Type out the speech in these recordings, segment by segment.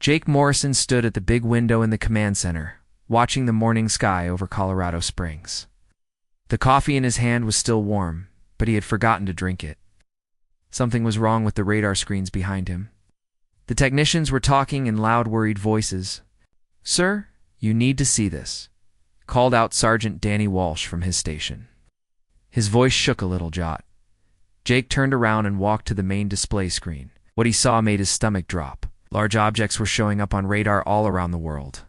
Jake Morrison stood at the big window in the command center, watching the morning sky over Colorado Springs. The coffee in his hand was still warm, but he had forgotten to drink it. Something was wrong with the radar screens behind him. The technicians were talking in loud, worried voices. "Sir, you need to see this," called out Sergeant Danny Walsh from his station. His voice shook a little jot. Jake turned around and walked to the main display screen. What he saw made his stomach drop. Large objects were showing up on radar all around the world.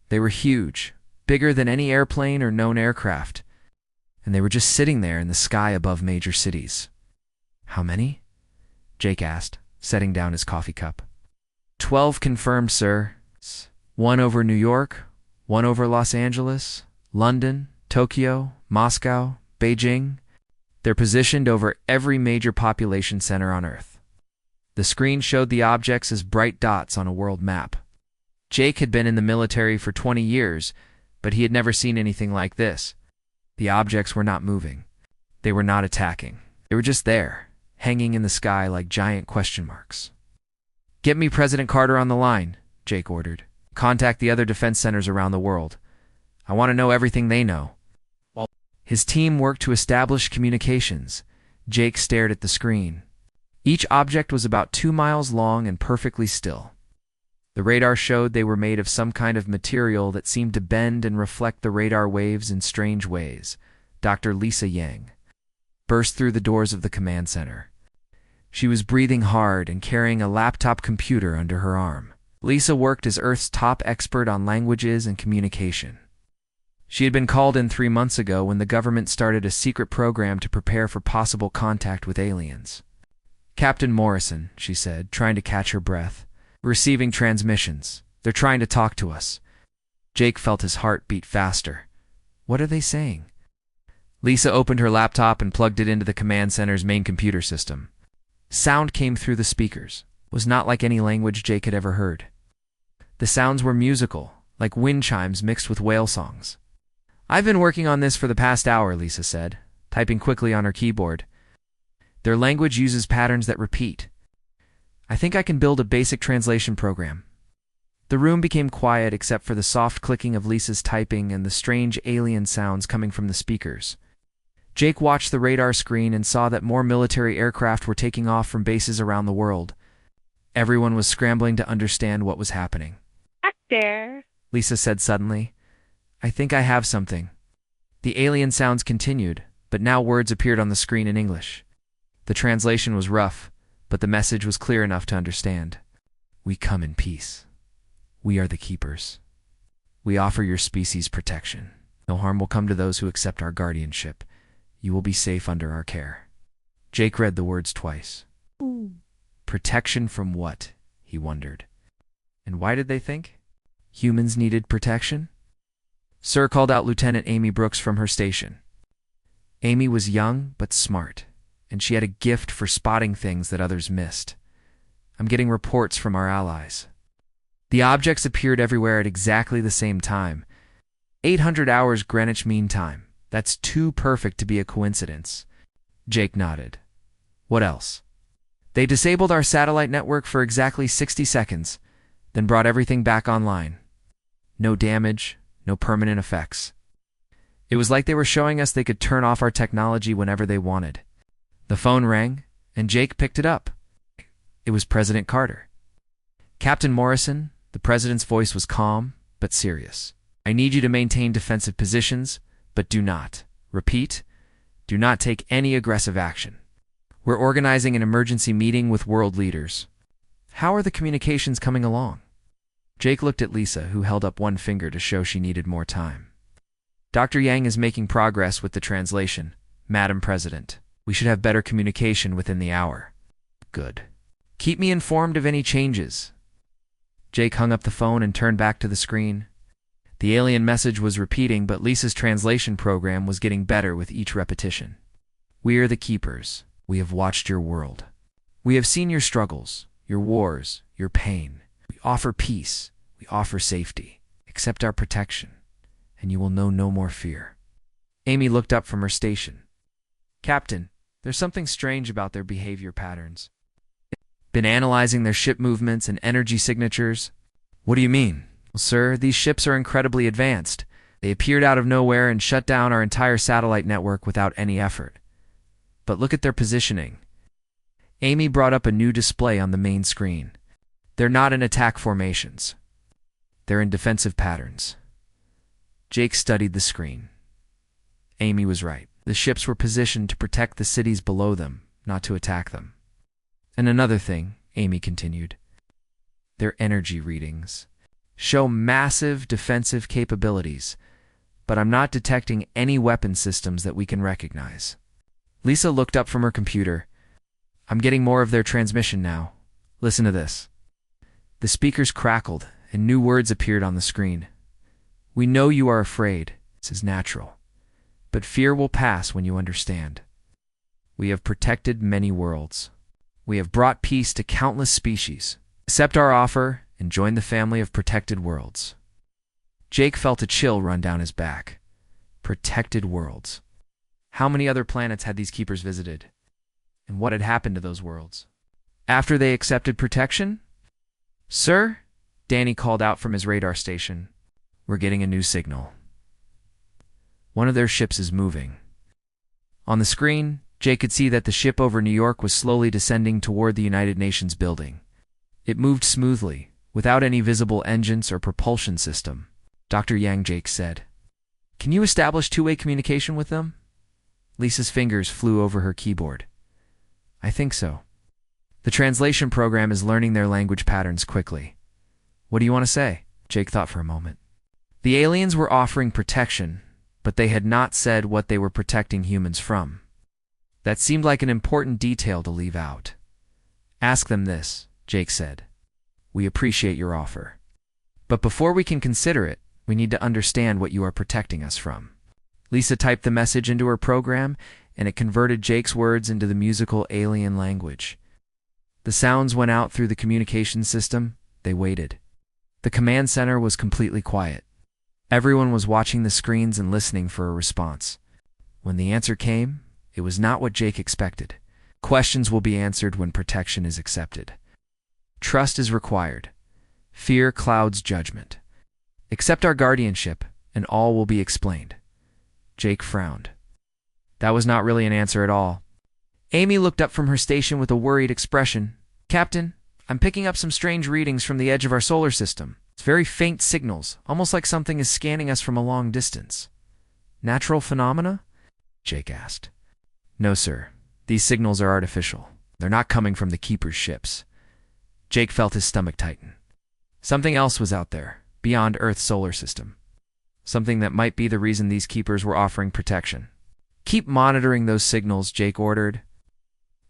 They were huge, bigger than any airplane or known aircraft, and they were just sitting there in the sky above major cities. "How many?" Jake asked, setting down his coffee cup. 12 confirmed, sir. One over New York, one over Los Angeles, London, Tokyo, Moscow, Beijing. They're positioned over every major population center on Earth. The screen showed the objects as bright dots on a world map. Jake had been in the military for 20 years, but he had never seen anything like this. The objects were not moving. They were not attacking. They were just there, hanging in the sky like giant question marks. "Get me President Carter on the line," Jake ordered. "Contact the other defense centers around the world. I want to know everything they know." His team worked to establish communications. Jake stared at the screen. Each object was about 2 miles long and perfectly still. The radar showed they were made of some kind of material that seemed to bend and reflect the radar waves in strange ways. Dr. Lisa Yang burst through the doors of the command center. She was breathing hard and carrying a laptop computer under her arm. Lisa worked as Earth's top expert on languages and communication. She had been called in 3 months ago when the government started a secret program to prepare for possible contact with aliens. "Captain Morrison," she said, trying to catch her breath. "Receiving transmissions. They're trying to talk to us." Jake felt his heart beat faster. What are they saying? Lisa opened her laptop and plugged it into the command center's main computer system. Sound came through the speakers. It was not like any language Jake had ever heard. The sounds were musical, like wind chimes mixed with whale songs. "I've been working on this for the past hour," Lisa said, typing quickly on her keyboard. "Their language uses patterns that repeat. I think I can build a basic translation program." The room became quiet except for the soft clicking of Lisa's typing and the strange alien sounds coming from the speakers. Jake watched the radar screen and saw that more military aircraft were taking off from bases around the world. Everyone was scrambling to understand what was happening. "Back there," Lisa said suddenly. "I think I have something." The alien sounds continued, but now words appeared on the screen in English. The translation was rough, but the message was clear enough to understand. "We come in peace. We are the keepers. We offer your species protection. No harm will come to those who accept our guardianship. You will be safe under our care." Jake read the words twice. Protection from what? He wondered. And why did they think humans needed protection? "Sir," called out Lieutenant Amy Brooks from her station. Amy was young but smart, and she had a gift for spotting things that others missed. "I'm getting reports from our allies." The objects appeared everywhere at exactly the same time. 800 hours Greenwich Mean Time. That's too perfect to be a coincidence. Jake nodded. "What else?" "They disabled our satellite network for exactly 60 seconds, then brought everything back online. No damage, no permanent effects. It was like they were showing us they could turn off our technology whenever they wanted." The phone rang, and Jake picked it up. It was President Carter. "Captain Morrison," the president's voice was calm but serious. "I need you to maintain defensive positions, but do not, repeat, do not take any aggressive action. We're organizing an emergency meeting with world leaders." "How are the communications coming along?" Jake looked at Lisa, who held up one finger to show she needed more time. "Dr. Yang is making progress with the translation, Madam President. We should have better communication within the hour." "Good. Keep me informed of any changes." Jake hung up the phone and turned back to the screen. The alien message was repeating, but Lisa's translation program was getting better with each repetition. "We are the keepers. We have watched your world. We have seen your struggles, your wars, your pain. We offer peace. We offer safety. Accept our protection, and you will know no more fear." Amy looked up from her station. "Captain, there's something strange about their behavior patterns. Been analyzing their ship movements and energy signatures. What do you mean? Well, sir, these ships are incredibly advanced. They appeared out of nowhere and shut down our entire satellite network without any effort. But look at their positioning. Amy brought up a new display on the main screen. They're not in attack formations. They're in defensive patterns. Jake studied the screen. Amy was right. The ships were positioned to protect the cities below them, not to attack them. And another thing, Amy continued. Their energy readings show massive defensive capabilities, but I'm not detecting any weapon systems that we can recognize. Lisa looked up from her computer. I'm getting more of their transmission now. Listen to this. The speakers crackled, and new words appeared on the screen. We know you are afraid. This is natural. But fear will pass when you understand. We have protected many worlds. We have brought peace to countless species. Accept our offer and join the family of protected worlds. Jake felt a chill run down his back. Protected worlds. How many other planets had these keepers visited? And what had happened to those worlds? After they accepted protection? Sir, Danny called out from his radar station. We're getting a new signal. One of their ships is moving. On the screen, Jake could see that the ship over New York was slowly descending toward the United Nations building. It moved smoothly, without any visible engines or propulsion system. Dr. Yang, Jake said. Can you establish two-way communication with them? Lisa's fingers flew over her keyboard. I think so. The translation program is learning their language patterns quickly. What do you want to say? Jake thought for a moment. The aliens were offering protection, but they had not said what they were protecting humans from. That seemed like an important detail to leave out. Ask them this, Jake said. We appreciate your offer. But before we can consider it, we need to understand what you are protecting us from. Lisa typed the message into her program, and it converted Jake's words into the musical alien language. The sounds went out through the communication system. They waited. The command center was completely quiet. Everyone was watching the screens and listening for a response. When the answer came, it was not what Jake expected. Questions will be answered when protection is accepted. Trust is required. Fear clouds judgment. Accept our guardianship, and all will be explained. Jake frowned. That was not really an answer at all. Amy looked up from her station with a worried expression. Captain, I'm picking up some strange readings from the edge of our solar system. It's very faint signals, almost like something is scanning us from a long distance. Natural phenomena? Jake asked. No, sir. These signals are artificial. They're not coming from the Keeper's ships. Jake felt his stomach tighten. Something else was out there, beyond Earth's solar system. Something that might be the reason these Keepers were offering protection. Keep monitoring those signals, Jake ordered.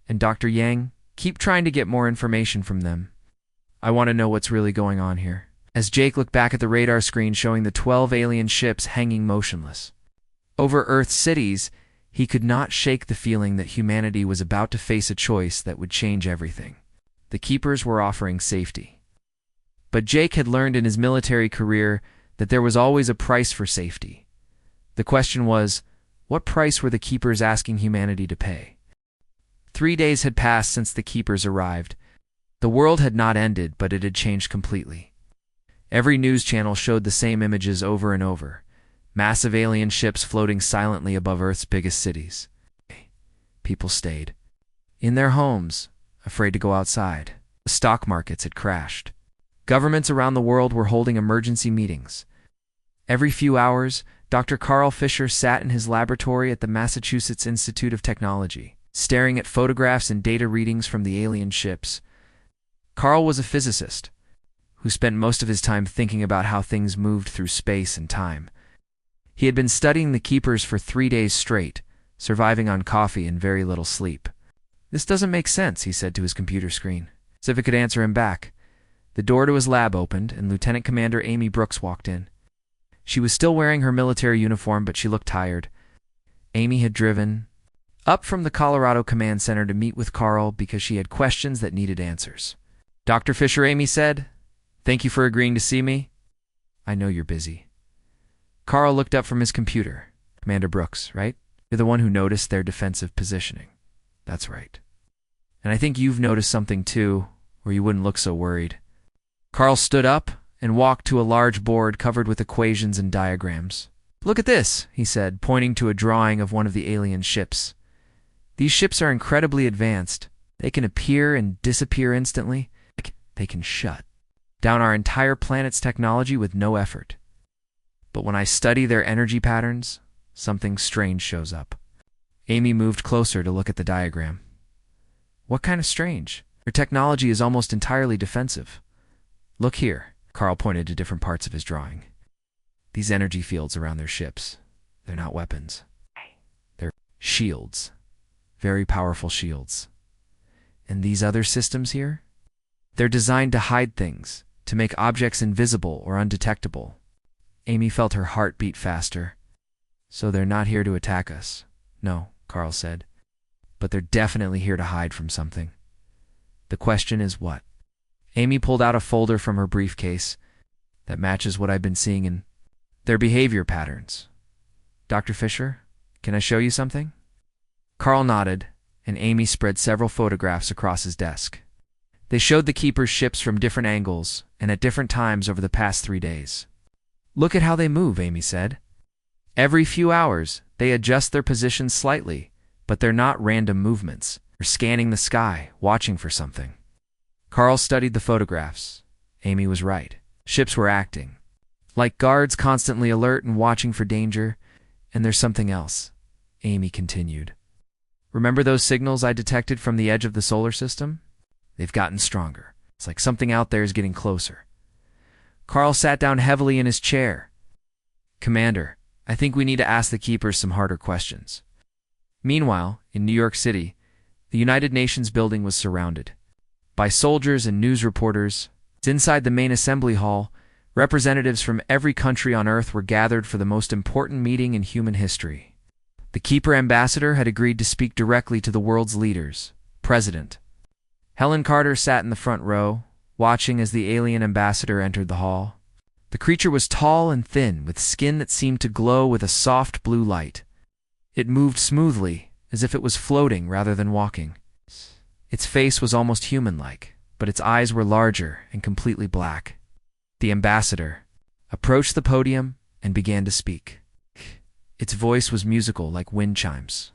And Dr. Yang, keep trying to get more information from them. I want to know what's really going on here. As Jake looked back at the radar screen showing the 12 alien ships hanging motionless. Over Earth's cities, he could not shake the feeling that humanity was about to face a choice that would change everything. The Keepers were offering safety. But Jake had learned in his military career that there was always a price for safety. The question was, what price were the Keepers asking humanity to pay? 3 days had passed since the Keepers arrived. The world had not ended, but it had changed completely. Every news channel showed the same images over and over. Massive alien ships floating silently above Earth's biggest cities. People stayed in their homes, afraid to go outside. The stock markets had crashed. Governments around the world were holding emergency meetings. Every few hours, Dr. Carl Fisher sat in his laboratory at the Massachusetts Institute of Technology, staring at photographs and data readings from the alien ships. Carl was a physicist who spent most of his time thinking about how things moved through space and time. He had been studying the Keepers for 3 days straight, surviving on coffee and very little sleep. This doesn't make sense, he said to his computer screen. As if it could answer him back. The door to his lab opened, and Lieutenant Commander Amy Brooks walked in. She was still wearing her military uniform, but she looked tired. Amy had driven up from the Colorado Command Center to meet with Carl because she had questions that needed answers. Dr. Fisher, Amy said, thank you for agreeing to see me. I know you're busy. Carl looked up from his computer. Commander Brooks, right? You're the one who noticed their defensive positioning. That's right. And I think you've noticed something too, or you wouldn't look so worried. Carl stood up, and walked to a large board covered with equations and diagrams. "Look at this," he said, pointing to a drawing of one of the alien ships. "These ships are incredibly advanced. They can appear and disappear instantly. They can shut down our entire planet's technology with no effort. But when I study their energy patterns, something strange shows up." Amy moved closer to look at the diagram. "What kind of strange? Their technology is almost entirely defensive. Look here." Carl pointed to different parts of his drawing. "These energy fields around their ships, they're not weapons. They're shields. Very powerful shields. And these other systems here? They're designed to hide things, to make objects invisible or undetectable." Amy felt her heart beat faster. "So they're not here to attack us?" "No," Carl said. "But they're definitely here to hide from something. The question is what?" Amy pulled out a folder from her briefcase that matches what I've been seeing in their behavior patterns. "Dr. Fisher, can I show you something?" Carl nodded, and Amy spread several photographs across his desk. They showed the keeper's ships from different angles and at different times over the past 3 days. "Look at how they move," Amy said. "Every few hours, they adjust their positions slightly, but they're not random movements. They're scanning the sky, watching for something." Carl studied the photographs. Amy was right. Ships were acting. Like guards constantly alert and watching for danger. "And there's something else," Amy continued. "Remember those signals I detected from the edge of the solar system? They've gotten stronger. It's like something out there is getting closer." Carl sat down heavily in his chair. "Commander, I think we need to ask the keepers some harder questions." Meanwhile, in New York City, the United Nations building was surrounded by soldiers and news reporters. Inside the main assembly hall, representatives from every country on Earth were gathered for the most important meeting in human history. The Keeper Ambassador had agreed to speak directly to the world's leaders. President Helen Carter sat in the front row, watching as the alien ambassador entered the hall. The creature was tall and thin, with skin that seemed to glow with a soft blue light. It moved smoothly, as if it was floating rather than walking. Its face was almost human-like, but its eyes were larger and completely black. The ambassador approached the podium and began to speak. Its voice was musical like wind chimes.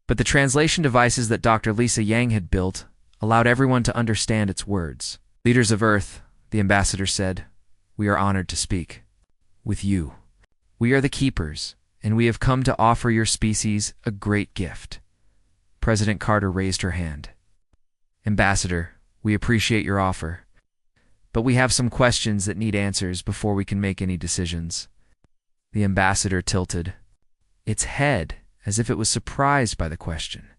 But the translation devices that Dr. Lisa Yang had built allowed everyone to understand its words. "Leaders of Earth," the ambassador said, "we are honored to speak with you. We are the Keepers, and we have come to offer your species a great gift." President Carter raised her hand. "Ambassador, we appreciate your offer, but we have some questions that need answers before we can make any decisions." The ambassador tilted its head as if it was surprised by the question.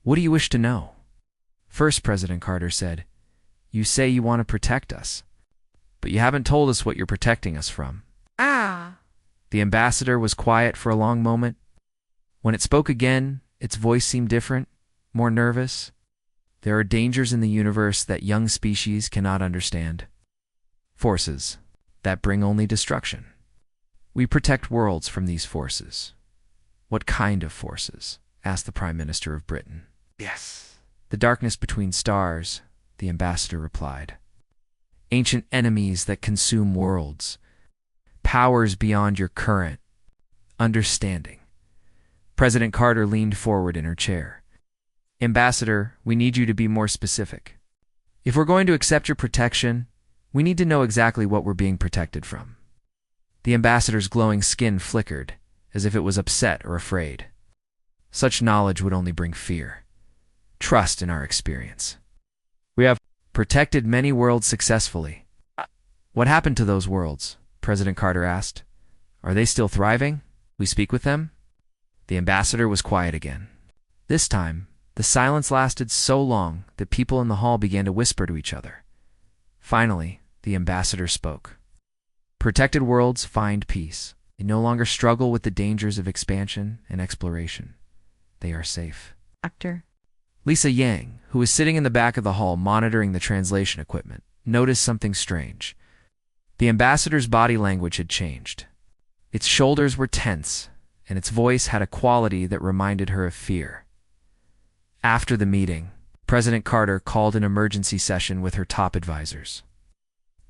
"What do you wish to know?" "First," President Carter said, "you say you want to protect us, but you haven't told us what you're protecting us from." The ambassador was quiet for a long moment. When it spoke again, its voice seemed different, more nervous. "There are dangers in the universe that young species cannot understand. Forces that bring only destruction. We protect worlds from these forces." "What kind of forces?" asked the Prime Minister of Britain. Yes. "The darkness between stars," the ambassador replied. "Ancient enemies that consume worlds. Powers beyond your current understanding." President Carter leaned forward in her chair. "Ambassador, we need you to be more specific. If we're going to accept your protection, we need to know exactly what we're being protected from." The ambassador's glowing skin flickered, as if it was upset or afraid. "Such knowledge would only bring fear. Trust in our experience. We have protected many worlds successfully." "What happened to those worlds?" President Carter asked. "Are they still thriving? We speak with them?" The ambassador was quiet again. This time, the silence lasted so long that people in the hall began to whisper to each other. Finally, the ambassador spoke. "Protected worlds find peace. They no longer struggle with the dangers of expansion and exploration. They are safe." Doctor. Lisa Yang, who was sitting in the back of the hall monitoring the translation equipment, noticed something strange. The ambassador's body language had changed. Its shoulders were tense, and its voice had a quality that reminded her of fear. After the meeting, President Carter called an emergency session with her top advisors.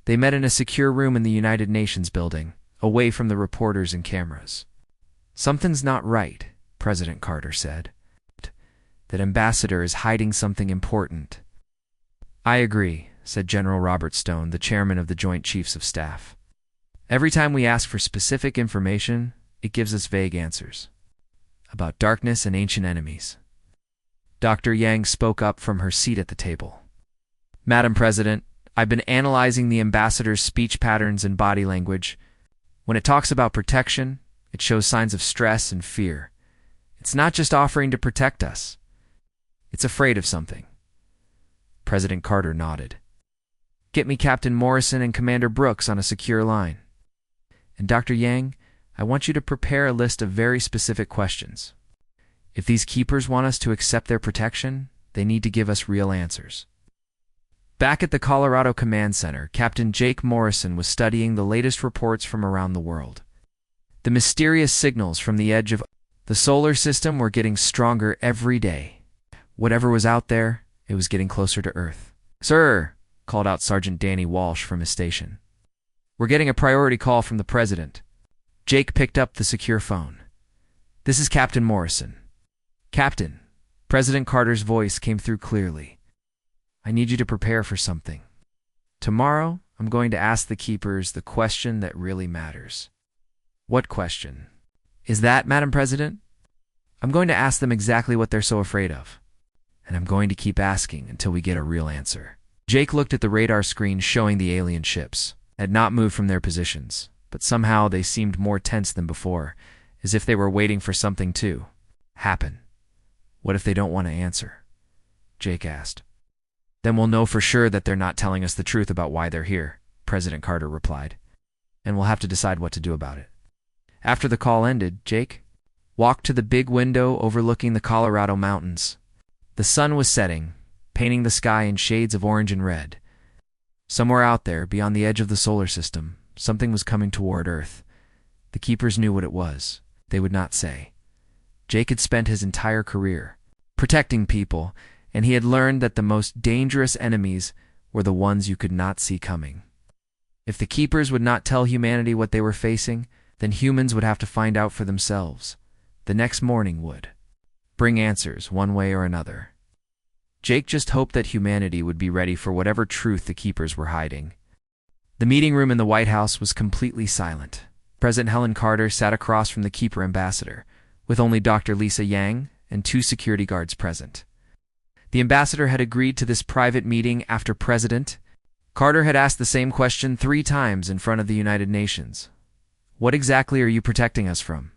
They met in a secure room in the United Nations building, away from the reporters and cameras. "Something's not right," President Carter said. "That ambassador is hiding something important." "I agree," said General Robert Stone, the chairman of the Joint Chiefs of Staff. "Every time we ask for specific information, it gives us vague answers. About darkness and ancient enemies." Dr. Yang spoke up from her seat at the table. "Madam President, I've been analyzing the ambassador's speech patterns and body language. When it talks about protection, it shows signs of stress and fear. It's not just offering to protect us. It's afraid of something." President Carter nodded. "Get me Captain Morrison and Commander Brooks on a secure line. And Dr. Yang, I want you to prepare a list of very specific questions. If these keepers want us to accept their protection, they need to give us real answers." Back at the Colorado Command Center, Captain Jake Morrison was studying the latest reports from around the world. The mysterious signals from the edge of the solar system were getting stronger every day. Whatever was out there, it was getting closer to Earth. "Sir," called out Sergeant Danny Walsh from his station. "We're getting a priority call from the President." Jake picked up the secure phone. "This is Captain Morrison." "Captain," President Carter's voice came through clearly. "I need you to prepare for something. Tomorrow, I'm going to ask the Keepers the question that really matters." "What question?" "Is that, Madam President? I'm going to ask them exactly what they're so afraid of. And I'm going to keep asking until we get a real answer." Jake looked at the radar screen showing the alien ships. Had not moved from their positions, but somehow they seemed more tense than before, as if they were waiting for something to happen. "What if they don't want to answer?" Jake asked. "Then we'll know for sure that they're not telling us the truth about why they're here," President Carter replied. "And we'll have to decide what to do about it." After the call ended, Jake walked to the big window overlooking the Colorado mountains. The sun was setting, painting the sky in shades of orange and red. Somewhere out there, beyond the edge of the solar system, something was coming toward Earth. The Keepers knew what it was. They would not say. Jake had spent his entire career protecting people, and he had learned that the most dangerous enemies were the ones you could not see coming. If the Keepers would not tell humanity what they were facing, then humans would have to find out for themselves. The next morning would bring answers one way or another. Jake just hoped that humanity would be ready for whatever truth the Keepers were hiding. The meeting room in the White House was completely silent. President Helen Carter sat across from the Keeper ambassador, with only Dr. Lisa Yang and 2 security guards present. The ambassador had agreed to this private meeting after President Carter had asked the same question 3 times in front of the United Nations. "What exactly are you protecting us from?"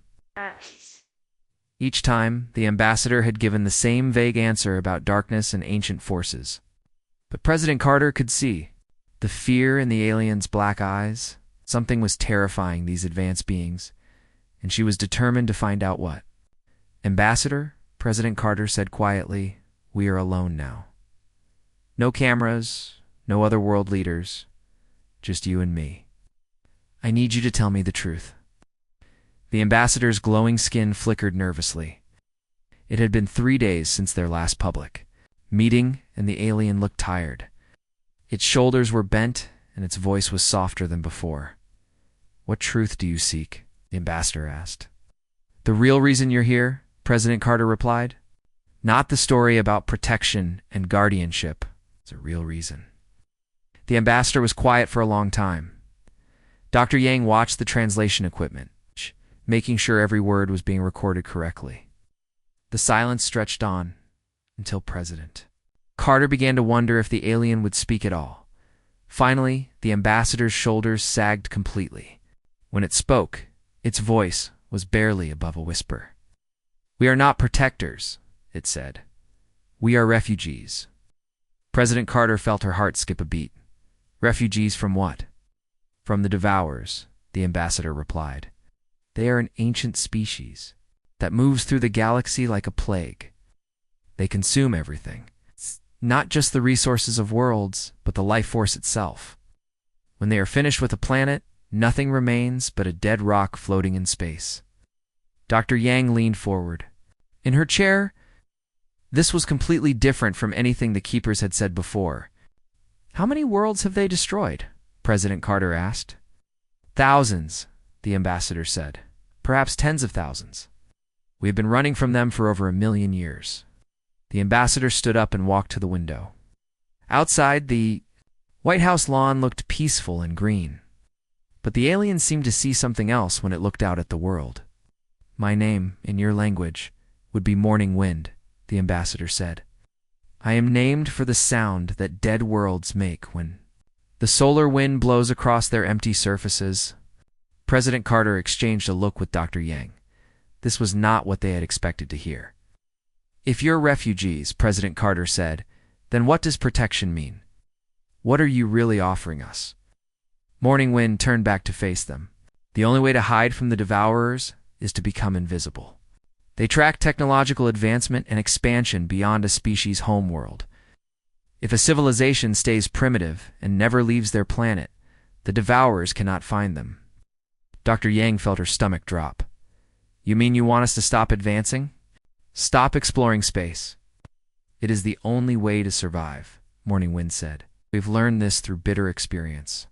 Each time, the ambassador had given the same vague answer about darkness and ancient forces. But President Carter could see the fear in the aliens' black eyes. Something was terrifying these advanced beings, and she was determined to find out what. "Ambassador," President Carter said quietly, "we are alone now. No cameras, no other world leaders, just you and me. I need you to tell me the truth." The ambassador's glowing skin flickered nervously. It had been 3 days since their last public meeting, and the alien looked tired. Its shoulders were bent, and its voice was softer than before. "What truth do you seek?" the ambassador asked. "The real reason you're here," President Carter replied. "Not the story about protection and guardianship. It's a real reason." The ambassador was quiet for a long time. Dr. Yang watched the translation equipment, making sure every word was being recorded correctly. The silence stretched on until President Carter began to wonder if the alien would speak at all. Finally, the ambassador's shoulders sagged completely. When it spoke, its voice was barely above a whisper. "We are not protectors," it said. "We are refugees." President Carter felt her heart skip a beat. "Refugees from what?" "From the Devourers," the ambassador replied. "They are an ancient species that moves through the galaxy like a plague. They consume everything, not just the resources of worlds, but the life force itself. When they are finished with a planet, nothing remains but a dead rock floating in space." Dr. Yang leaned forward. In her chair, this was completely different from anything the Keepers had said before. "How many worlds have they destroyed?" President Carter asked. Thousands, the ambassador said. Perhaps tens of thousands. We have been running from them for over 1,000,000 years. The ambassador stood up and walked to the window. Outside, the White House lawn looked peaceful and green. But the aliens seemed to see something else when it looked out at the world. My name, in your language, would be Morning Wind, the ambassador said. I am named for the sound that dead worlds make when the solar wind blows across their empty surfaces. President Carter exchanged a look with Dr. Yang. This was not what they had expected to hear. If you're refugees, President Carter said, then what does protection mean? What are you really offering us? Morning Wind turned back to face them. The only way to hide from the Devourers is to become invisible. They track technological advancement and expansion beyond a species' homeworld. If a civilization stays primitive and never leaves their planet, the Devourers cannot find them. Dr. Yang felt her stomach drop. You mean you want us to stop advancing? Stop exploring space. It is the only way to survive, Morning Wind said. We've learned this through bitter experience.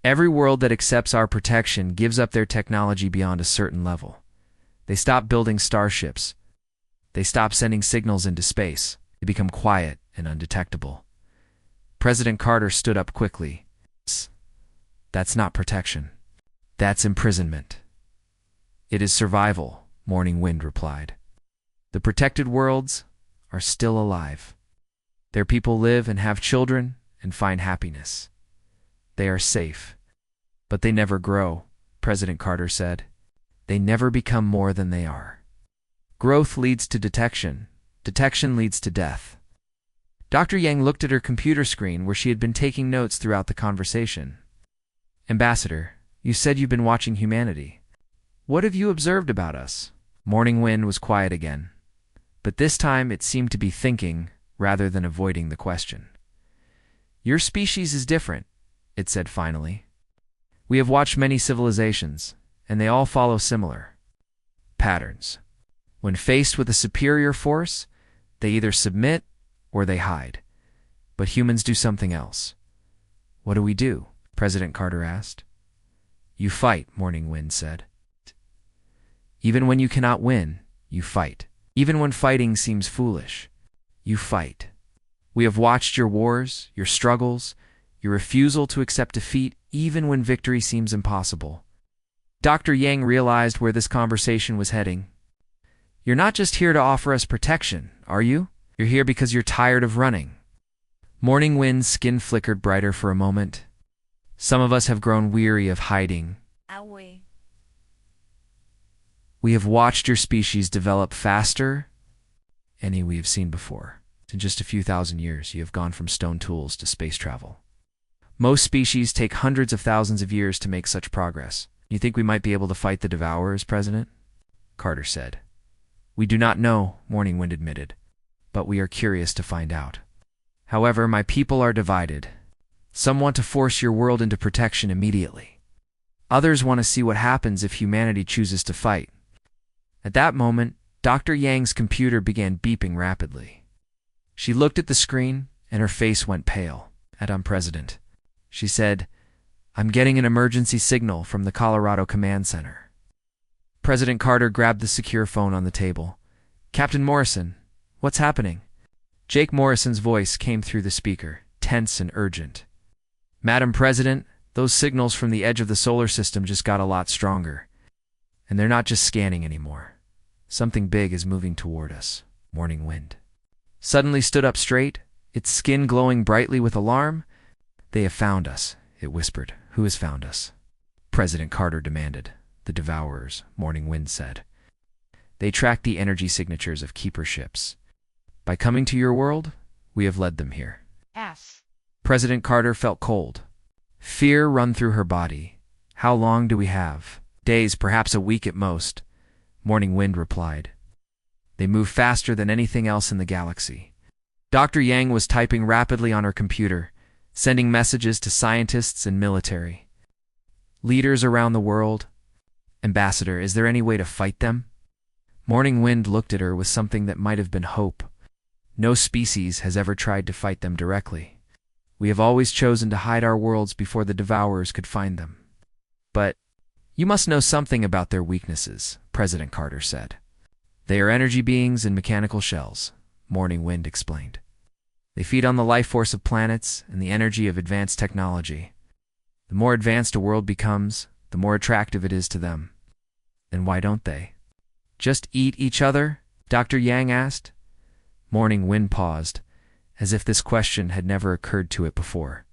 Every world that accepts our protection gives up their technology beyond a certain level. They stop building starships. They stop sending signals into space. They become quiet and undetectable. President Carter stood up quickly. That's not protection. That's imprisonment. It is survival, Morning Wind replied. The protected worlds are still alive. Their people live and have children and find happiness. They are safe. But they never grow, President Carter said. They never become more than they are. Growth leads to detection. Detection leads to death. Dr. Yang looked at her computer screen where she had been taking notes throughout the conversation. Ambassador, you said you've been watching humanity. What have you observed about us? Morning Wind was quiet again, but this time it seemed to be thinking rather than avoiding the question. Your species is different, it said finally. We have watched many civilizations, and they all follow similar patterns. When faced with a superior force, they either submit or they hide. But humans do something else. What do we do? President Carter asked. You fight, Morning Wind said. Even when you cannot win, you fight. Even when fighting seems foolish, you fight. We have watched your wars, your struggles, your refusal to accept defeat even when victory seems impossible. Dr. Yang realized where this conversation was heading. You're not just here to offer us protection, are you? You're here because you're tired of running. Morning Wind's skin flickered brighter for a moment. Some of us have grown weary of hiding. We have watched your species develop faster than any we have seen before. In just a few thousand years, you have gone from stone tools to space travel. Most species take hundreds of thousands of years to make such progress. You think we might be able to fight the Devourers, President? Carter said. We do not know, Morning Wind admitted, but we are curious to find out. However, my people are divided. Some want to force your world into protection immediately. Others want to see what happens if humanity chooses to fight. At that moment, Dr. Yang's computer began beeping rapidly. She looked at the screen, and her face went pale. Madam President, she said, I'm getting an emergency signal from the Colorado Command Center. President Carter grabbed the secure phone on the table. Captain Morrison, what's happening? Jake Morrison's voice came through the speaker, tense and urgent. Madam President, those signals from the edge of the solar system just got a lot stronger. And they're not just scanning anymore. Something big is moving toward us. Morning Wind suddenly stood up straight, its skin glowing brightly with alarm. They have found us, it whispered. Who has found us? President Carter demanded. The Devourers, Morning Wind said. They track the energy signatures of keeper ships. By coming to your world, we have led them here. President Carter felt cold. Fear run through her body. How long do we have? Days, perhaps a week at most, Morning Wind replied. They move faster than anything else in the galaxy. Dr. Yang was typing rapidly on her computer, sending messages to scientists and military. Leaders around the world. Ambassador, is there any way to fight them? Morning Wind looked at her with something that might have been hope. No species has ever tried to fight them directly. We have always chosen to hide our worlds before the Devourers could find them. But you must know something about their weaknesses, President Carter said. They are energy beings in mechanical shells, Morning Wind explained. They feed on the life force of planets and the energy of advanced technology. The more advanced a world becomes, the more attractive it is to them. Then why don't they just eat each other? Dr. Yang asked. Morning Wind paused, as if this question had never occurred to it before.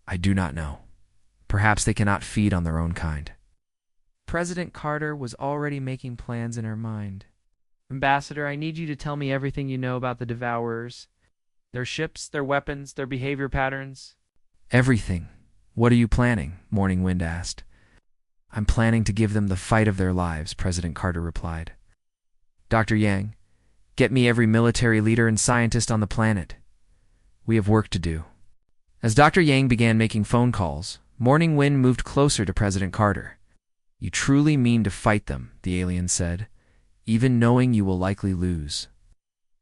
I do not know. Perhaps they cannot feed on their own kind. President Carter was already making plans in her mind. Ambassador, I need you to tell me everything you know about the Devourers. Their ships, their weapons, their behavior patterns. Everything. What are you planning? Morning Wind asked. I'm planning to give them the fight of their lives, President Carter replied. Dr. Yang, get me every military leader and scientist on the planet. We have work to do. As Dr. Yang began making phone calls, Morning Wind moved closer to President Carter. You truly mean to fight them, the alien said, even knowing you will likely lose.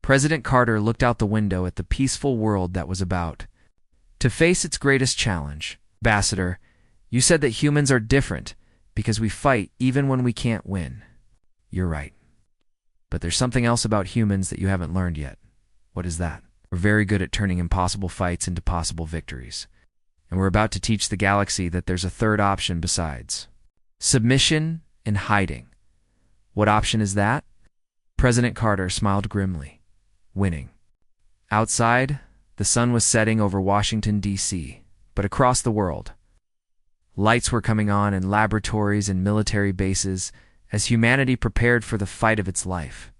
President Carter looked out the window at the peaceful world that was about to face its greatest challenge. Ambassador, you said that humans are different because we fight even when we can't win. You're right. But there's something else about humans that you haven't learned yet. What is that? We're very good at turning impossible fights into possible victories. And we're about to teach the galaxy that there's a third option besides submission and hiding. What option is that? President Carter smiled grimly. Winning. Outside, the sun was setting over Washington, D.C., but across the world, lights were coming on in laboratories and military bases as humanity prepared for the fight of its life.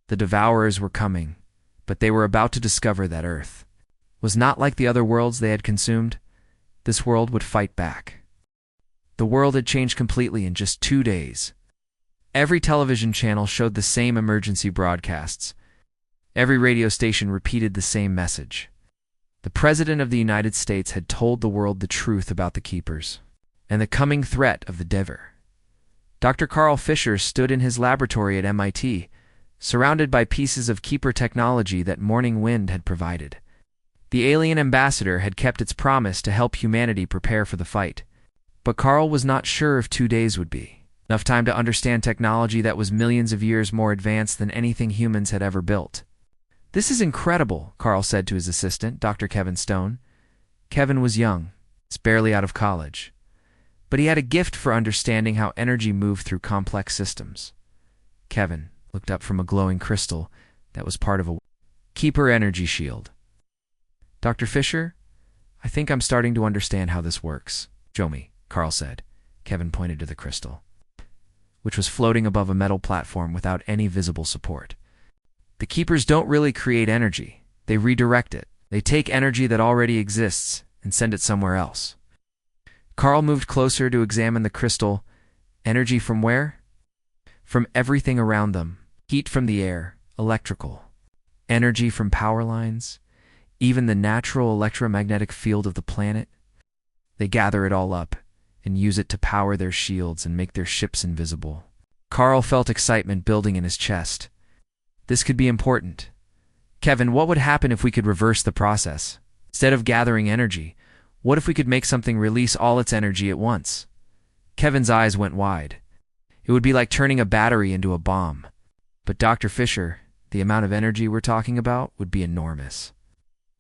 The Devourers were coming, but they were about to discover that Earth was not like the other worlds they had consumed. This world would fight back. The world had changed completely in just 2 days. Every television channel showed the same emergency broadcasts. Every radio station repeated the same message. The President of the United States had told the world the truth about the Keepers and the coming threat of the Devour. Dr. Carl Fisher stood in his laboratory at MIT, surrounded by pieces of Keeper technology that Morning Wind had provided. The alien ambassador had kept its promise to help humanity prepare for the fight. But Carl was not sure if 2 days would be enough time to understand technology that was millions of years more advanced than anything humans had ever built. This is incredible, Carl said to his assistant, Dr. Kevin Stone. Kevin was young, barely out of college, but he had a gift for understanding how energy moved through complex systems. Kevin looked up from a glowing crystal that was part of a Keeper energy shield. Dr. Fisher, I think I'm starting to understand how this works. Show me, Carl said. Kevin pointed to the crystal, which was floating above a metal platform without any visible support. The Keepers don't really create energy. They redirect it. They take energy that already exists and send it somewhere else. Carl moved closer to examine the crystal. Energy from where? From everything around them. Heat from the air, electrical. Energy from power lines, even the natural electromagnetic field of the planet. They gather it all up and use it to power their shields and make their ships invisible. Carl felt excitement building in his chest. This could be important. Kevin, what would happen if we could reverse the process? Instead of gathering energy, what if we could make something release all its energy at once? Kevin's eyes went wide. It would be like turning a battery into a bomb. But Dr. Fisher, the amount of energy we're talking about would be enormous.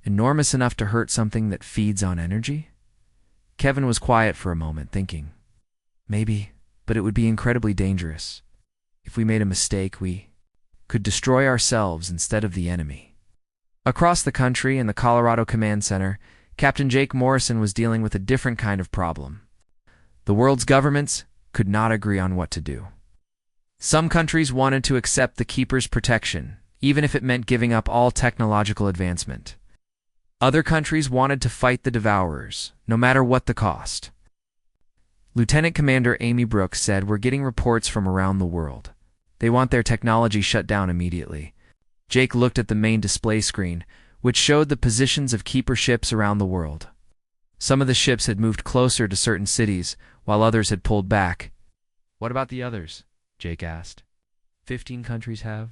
Enormous enough to hurt something that feeds on energy? Kevin was quiet for a moment, thinking. Maybe, but it would be incredibly dangerous. If we made a mistake, we could destroy ourselves instead of the enemy. Across the country in the Colorado Command Center, Captain Jake Morrison was dealing with a different kind of problem. The world's governments could not agree on what to do. Some countries wanted to accept the Keeper's protection, even if it meant giving up all technological advancement. Other countries wanted to fight the Devourers, no matter what the cost. Lieutenant Commander Amy Brooks said, "We're getting reports from around the world. They want their technology shut down immediately." Jake looked at the main display screen, which showed the positions of Keeper ships around the world. Some of the ships had moved closer to certain cities, while others had pulled back. "What about the others?" Jake asked. 15 countries have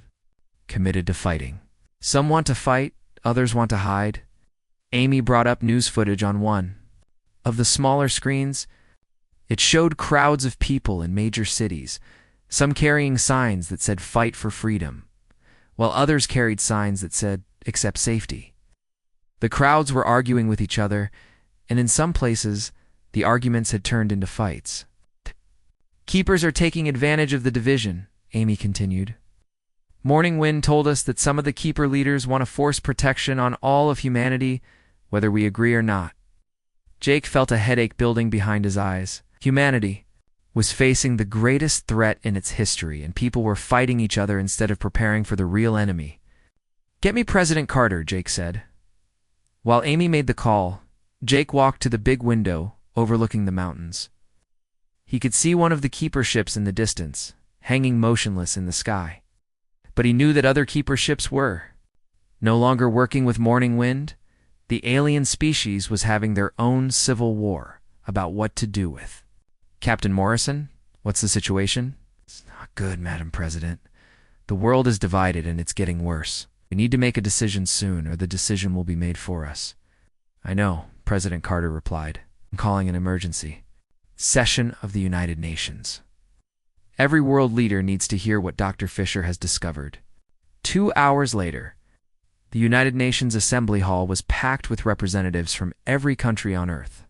committed to fighting. Some want to fight, others want to hide. Amy brought up news footage on one of the smaller screens. It showed crowds of people in major cities, some carrying signs that said "Fight for Freedom," while others carried signs that said "Accept Safety." The crowds were arguing with each other, and in some places, the arguments had turned into fights. "Keepers are taking advantage of the division," Amy continued. "Morning Wind told us that some of the Keeper leaders want to force protection on all of humanity, whether we agree or not." Jake felt a headache building behind his eyes. Humanity was facing the greatest threat in its history, and people were fighting each other instead of preparing for the real enemy. "Get me President Carter," Jake said. While Amy made the call, Jake walked to the big window overlooking the mountains. He could see one of the Keeper ships in the distance, hanging motionless in the sky. But he knew that other Keeper ships were no longer working with Morning Wind. The alien species was having their own civil war about what to do with. "Captain Morrison, what's the situation?" "It's not good, Madam President. The world is divided and it's getting worse. We need to make a decision soon, or the decision will be made for us." "I know," President Carter replied. "I'm calling an emergency session of the United Nations. Every world leader needs to hear what Dr. Fisher has discovered." 2 hours later, the United Nations Assembly Hall was packed with representatives from every country on Earth.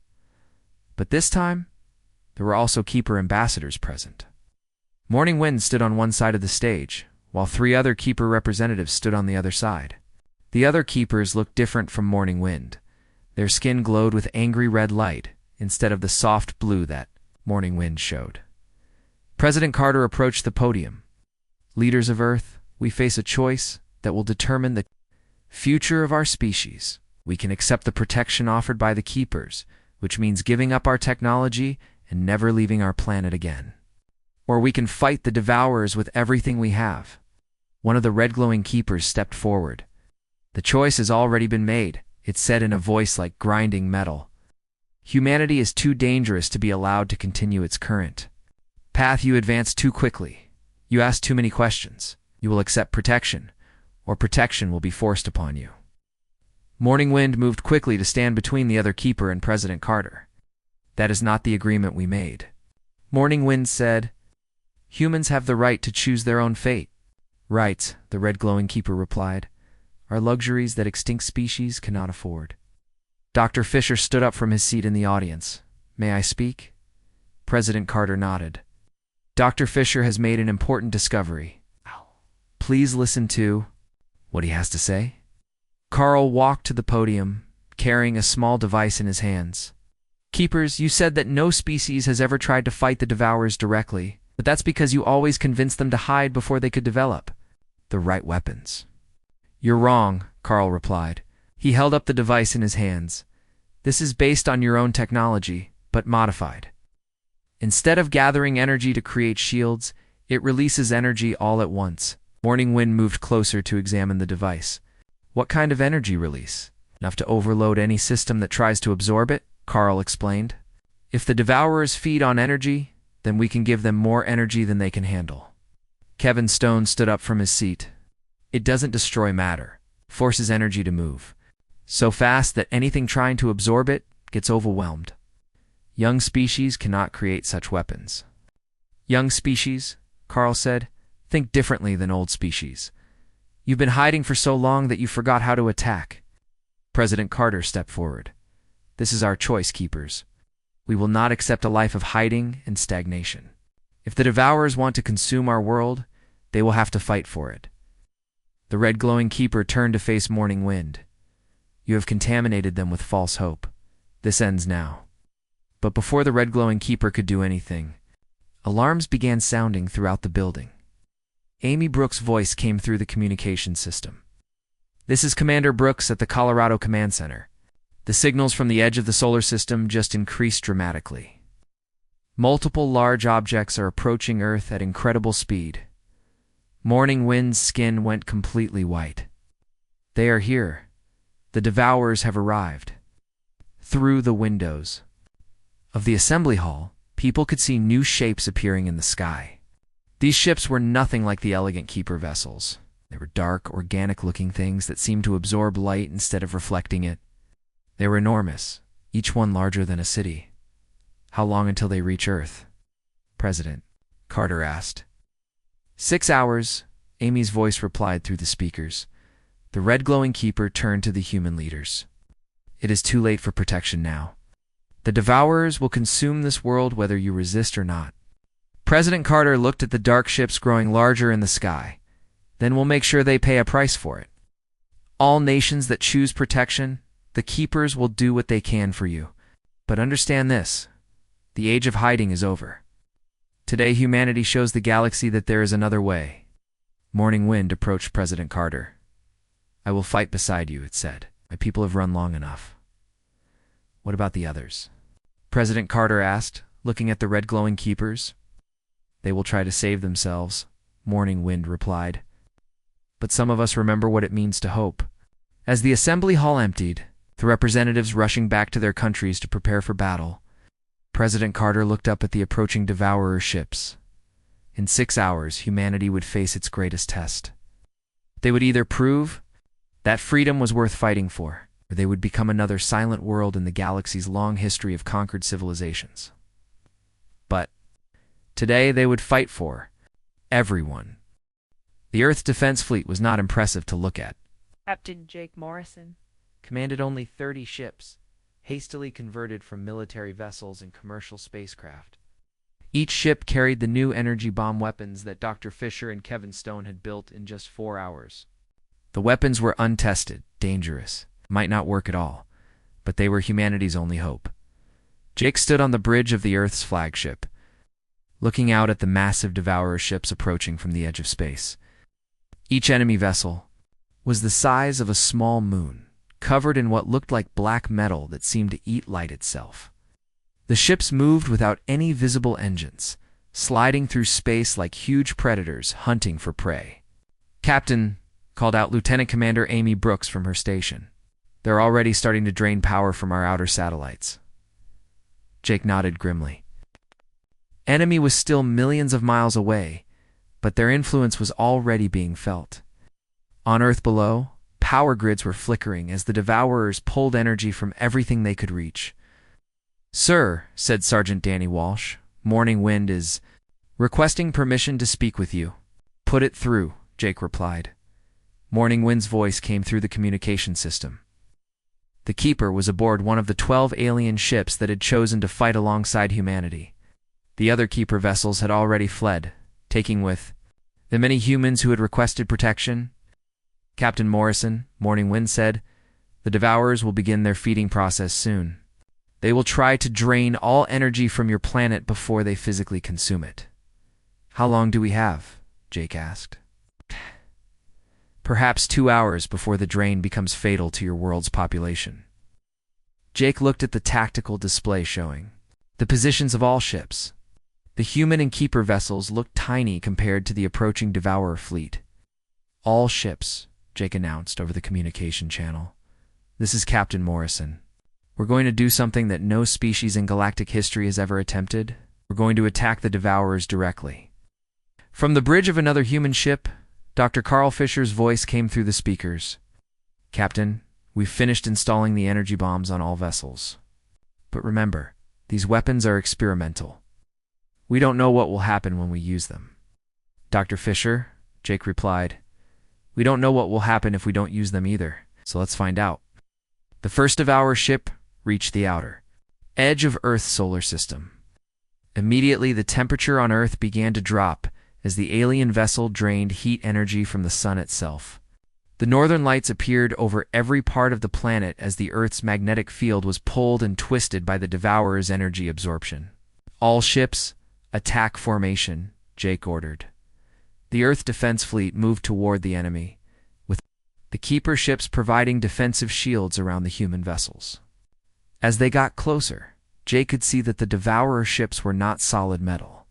But this time, there were also Keeper ambassadors present. Morning Wind stood on one side of the stage, while 3 other Keeper representatives stood on the other side. The other Keepers looked different from Morning Wind. Their skin glowed with angry red light instead of the soft blue that Morning Wind showed. President Carter approached the podium. "Leaders of Earth, we face a choice that will determine the future of our species. We can accept the protection offered by the Keepers, which means giving up our technology and never leaving our planet again. Or we can fight the Devourers with everything we have." One of the red-glowing Keepers stepped forward. "The choice has already been made," it said in a voice like grinding metal. "Humanity is too dangerous to be allowed to continue its current path. You advance too quickly. You ask too many questions. You will accept protection, or protection will be forced upon you." Morning Wind moved quickly to stand between the other Keeper and President Carter. "That is not the agreement we made." Morning Wind said, "Humans have the right to choose their own fate." "Rights," the red-glowing Keeper replied, "are luxuries that extinct species cannot afford." Dr. Fisher stood up from his seat in the audience. "May I speak?" President Carter nodded. "Dr. Fisher has made an important discovery. Please listen to what he has to say." Carl walked to the podium, carrying a small device in his hands. "Keepers, you said that no species has ever tried to fight the Devourers directly, but that's because you always convinced them to hide before they could develop the right weapons." "You're wrong," Carl replied. He held up the device in his hands. "This is based on your own technology, but modified. Instead of gathering energy to create shields, it releases energy all at once." Morning Wind moved closer to examine the device. "What kind of energy release?" "Enough to overload any system that tries to absorb it," Carl explained. "If the Devourers feed on energy, then we can give them more energy than they can handle." Kevin Stone stood up from his seat. "It doesn't destroy matter, forces energy to move so fast that anything trying to absorb it gets overwhelmed. Young species cannot create such weapons." "Young species," Carl said, "think differently than old species. You've been hiding for so long that you forgot how to attack." President Carter stepped forward. "This is our choice, Keepers. We will not accept a life of hiding and stagnation. If the Devourers want to consume our world, they will have to fight for it." The red-glowing Keeper turned to face Morning Wind. "You have contaminated them with false hope. This ends now." But before the red-glowing Keeper could do anything, alarms began sounding throughout the building. Amy Brooks' voice came through the communication system. "This is Commander Brooks at the Colorado Command Center. The signals from the edge of the solar system just increased dramatically. Multiple large objects are approaching Earth at incredible speed." Morning Wind's skin went completely white. "They are here. The Devourers have arrived." Through the windows of the assembly hall, people could see new shapes appearing in the sky. These ships were nothing like the elegant Keeper vessels. They were dark, organic-looking things that seemed to absorb light instead of reflecting it. They were enormous, each one larger than a city. How long until they reach Earth? President Carter asked. 6 hours, Amy's voice replied through the speakers. The red glowing keeper turned to the human leaders. It is too late for protection now. The Devourers will consume this world whether you resist or not. President Carter looked at the dark ships growing larger in the sky. Then we'll make sure they pay a price for it. All nations that choose protection, the keepers will do what they can for you. But understand this, the age of hiding is over. Today humanity shows the galaxy that there is another way. Morning Wind approached President Carter. I will fight beside you, it said. My people have run long enough. What about the others? President Carter asked, looking at the red glowing keepers. They will try to save themselves, Morning Wind replied. But some of us remember what it means to hope. As the assembly hall emptied, the representatives rushing back to their countries to prepare for battle, President Carter looked up at the approaching Devourer ships. In 6 hours, humanity would face its greatest test. They would either prove that freedom was worth fighting for, or they would become another silent world in the galaxy's long history of conquered civilizations. But today they would fight for everyone. The Earth's defense fleet was not impressive to look at. Captain Jake Morrison Commanded only 30 ships, hastily converted from military vessels and commercial spacecraft. Each ship carried the new energy bomb weapons that Dr. Fisher and Kevin Stone had built in just 4 hours. The weapons were untested, dangerous, might not work at all, but they were humanity's only hope. Jake stood on the bridge of the Earth's flagship, looking out at the massive Devourer ships approaching from the edge of space. Each enemy vessel was the size of a small moon, covered in what looked like black metal that seemed to eat light itself. The ships moved without any visible engines, sliding through space like huge predators hunting for prey. Captain, called out Lieutenant Commander Amy Brooks from her station. They're already starting to drain power from our outer satellites. Jake nodded grimly. Enemy was still millions of miles away, but their influence was already being felt. On Earth below, power grids were flickering as the Devourers pulled energy from everything they could reach. Sir, said Sergeant Danny Walsh, Morning Wind is requesting permission to speak with you. Put it through, Jake replied. Morning Wind's voice came through the communication system. The Keeper was aboard one of the 12 alien ships that had chosen to fight alongside humanity. The other Keeper vessels had already fled, taking with the many humans who had requested protection. Captain Morrison, Morning Wind said, the Devourers will begin their feeding process soon. They will try to drain all energy from your planet before they physically consume it. How long do we have? Jake asked. Perhaps 2 hours before the drain becomes fatal to your world's population. Jake looked at the tactical display showing the positions of all ships. The human and Keeper vessels looked tiny compared to the approaching Devourer fleet. All ships, Jake announced over the communication channel. This is Captain Morrison. We're going to do something that no species in galactic history has ever attempted. We're going to attack the Devourers directly. From the bridge of another human ship, Dr. Carl Fisher's voice came through the speakers. Captain, we've finished installing the energy bombs on all vessels. But remember, these weapons are experimental. We don't know what will happen when we use them. Dr. Fisher, Jake replied, we don't know what will happen if we don't use them either, so let's find out. The first Devourer ship reached the outer edge of Earth's solar system. Immediately, the temperature on Earth began to drop as the alien vessel drained heat energy from the sun itself. The northern lights appeared over every part of the planet as the Earth's magnetic field was pulled and twisted by the Devourer's energy absorption. All ships, attack formation, Jake ordered. The Earth defense fleet moved toward the enemy, with the Keeper ships providing defensive shields around the human vessels. As they got closer, Jake could see that the Devourer ships were not solid metal.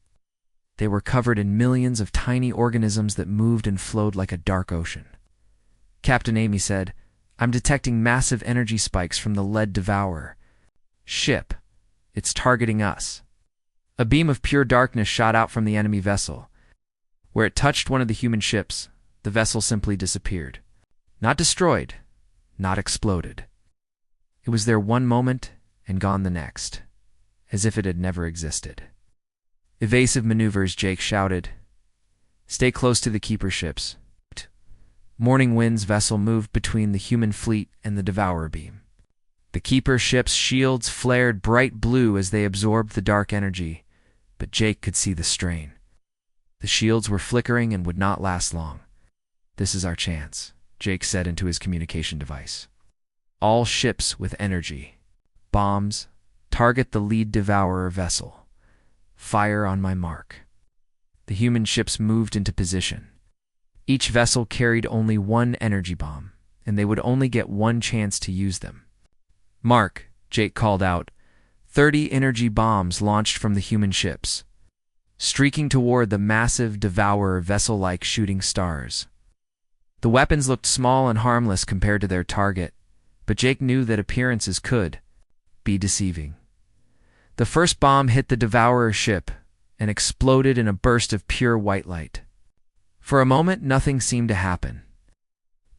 They were covered in millions of tiny organisms that moved and flowed like a dark ocean. Captain Amy said, I'm detecting massive energy spikes from the lead Devourer ship. It's targeting us. A beam of pure darkness shot out from the enemy vessel. Where it touched one of the human ships, the vessel simply disappeared. Not destroyed, not exploded. It was there one moment and gone the next, as if it had never existed. Evasive maneuvers, Jake shouted. Stay close to the keeper ships. Morning Wind's vessel moved between the human fleet and the Devourer beam. The keeper ship's shields flared bright blue as they absorbed the dark energy, but Jake could see the strain. The shields were flickering and would not last long. This is our chance, Jake said into his communication device. All ships with energy. Bombs. Target the lead Devourer vessel. Fire on my mark. The human ships moved into position. Each vessel carried only one energy bomb, and they would only get one chance to use them. Mark, Jake called out. 30 energy bombs launched from the human ships, streaking toward the massive Devourer vessel like shooting stars. The weapons looked small and harmless compared to their target, but Jake knew that appearances could be deceiving. The first bomb hit the Devourer ship and exploded in a burst of pure white light. For a moment, nothing seemed to happen.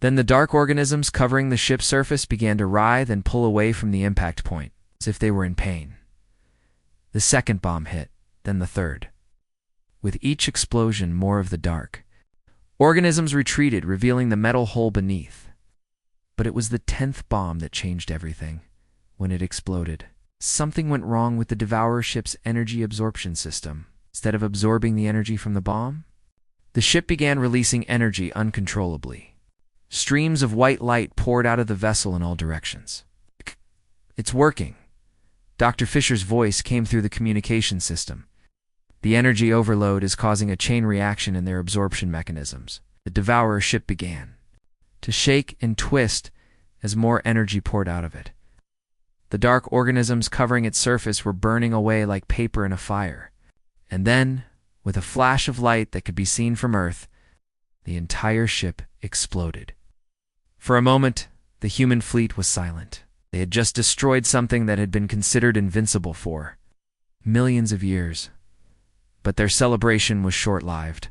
Then the dark organisms covering the ship's surface began to writhe and pull away from the impact point, as if they were in pain. The second bomb hit, then the third. With each explosion, more of the dark organisms retreated, revealing the metal hull beneath. But it was the 10th bomb that changed everything. When it exploded, something went wrong with the Devourer ship's energy absorption system. Instead of absorbing the energy from the bomb, the ship began releasing energy uncontrollably. Streams of white light poured out of the vessel in all directions. It's working. Dr. Fisher's voice came through the communication system. The energy overload is causing a chain reaction in their absorption mechanisms. The Devourer ship began to shake and twist as more energy poured out of it. The dark organisms covering its surface were burning away like paper in a fire. And then, with a flash of light that could be seen from Earth, the entire ship exploded. For a moment, the human fleet was silent. They had just destroyed something that had been considered invincible for millions of years. But their celebration was short-lived.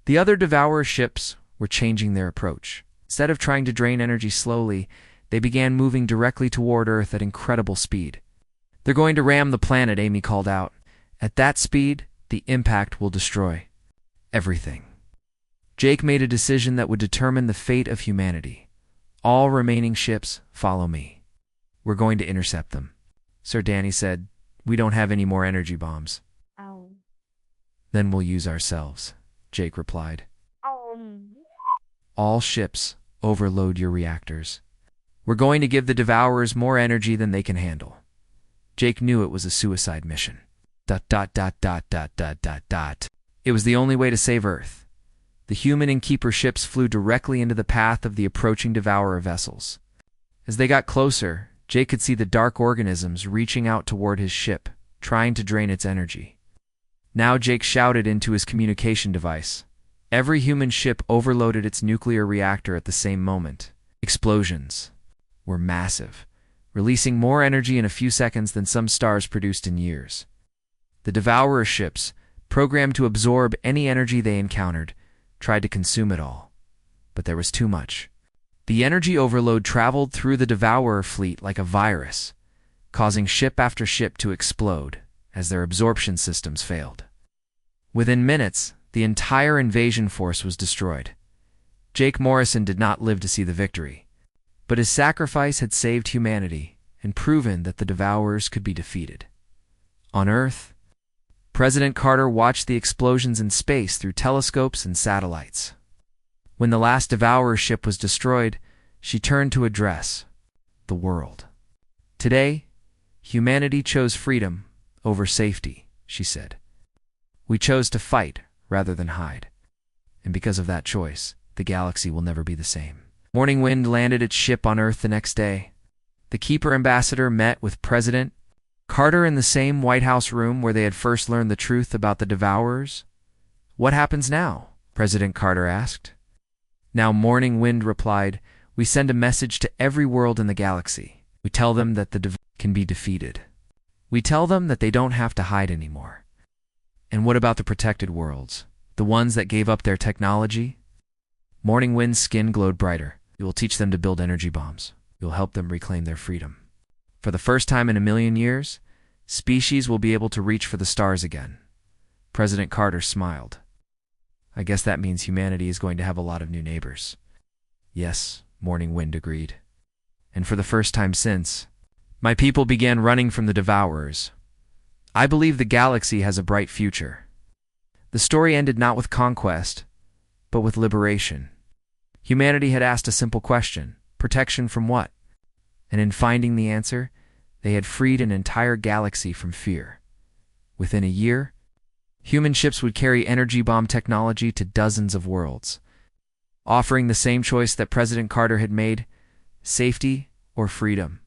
The other Devourer ships were changing their approach. Instead of trying to drain energy slowly, they began moving directly toward Earth at incredible speed. They're going to ram the planet, Amy called out. At that speed, the impact will destroy everything. Jake made a decision that would determine the fate of humanity. All remaining ships, follow me. We're going to intercept them. Sir Danny said, we don't have any more energy bombs. Ow. Then we'll use ourselves, Jake replied. Ow. All ships, overload your reactors. We're going to give the Devourers more energy than they can handle. Jake knew it was a suicide mission. ... It was the only way to save Earth. The human and keeper ships flew directly into the path of the approaching Devourer vessels. As they got closer, Jake could see the dark organisms reaching out toward his ship, trying to drain its energy. Now Jake shouted into his communication device. Every human ship overloaded its nuclear reactor at the same moment. Explosions were massive, releasing more energy in a few seconds than some stars produced in years. The Devourer ships, programmed to absorb any energy they encountered, tried to consume it all. But there was too much. The energy overload traveled through the Devourer fleet like a virus, causing ship after ship to explode as their absorption systems failed. Within minutes, the entire invasion force was destroyed. Jake Morrison did not live to see the victory, but his sacrifice had saved humanity and proven that the Devourers could be defeated. On Earth, President Carter watched the explosions in space through telescopes and satellites. When the last Devourer ship was destroyed, she turned to address the world. Today, humanity chose freedom over safety, she said. We chose to fight rather than hide. And because of that choice, the galaxy will never be the same. Morning Wind landed its ship on Earth the next day. The Keeper Ambassador met with President Carter in the same White House room where they had first learned the truth about the Devourers. What happens now? President Carter asked. Now Morning Wind replied, we send a message to every world in the galaxy. We tell them that the Devourers can be defeated. We tell them that they don't have to hide anymore. And what about the protected worlds? The ones that gave up their technology? Morning Wind's skin glowed brighter. We will teach them to build energy bombs. We you'll help them reclaim their freedom. For the first time in a million years, species will be able to reach for the stars again. President Carter smiled. I guess that means humanity is going to have a lot of new neighbors. Yes, Morning Wind agreed. And for the first time since, my people began running from the devourers. I believe the galaxy has a bright future. The story ended not with conquest, but with liberation. Humanity had asked a simple question: protection from what? And in finding the answer, they had freed an entire galaxy from fear. Within a year, human ships would carry energy bomb technology to dozens of worlds, offering the same choice that President Carter had made: safety or freedom.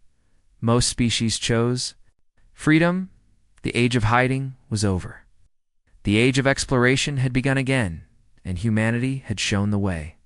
Most species chose freedom. The age of hiding was over. The age of exploration had begun again, and humanity had shown the way.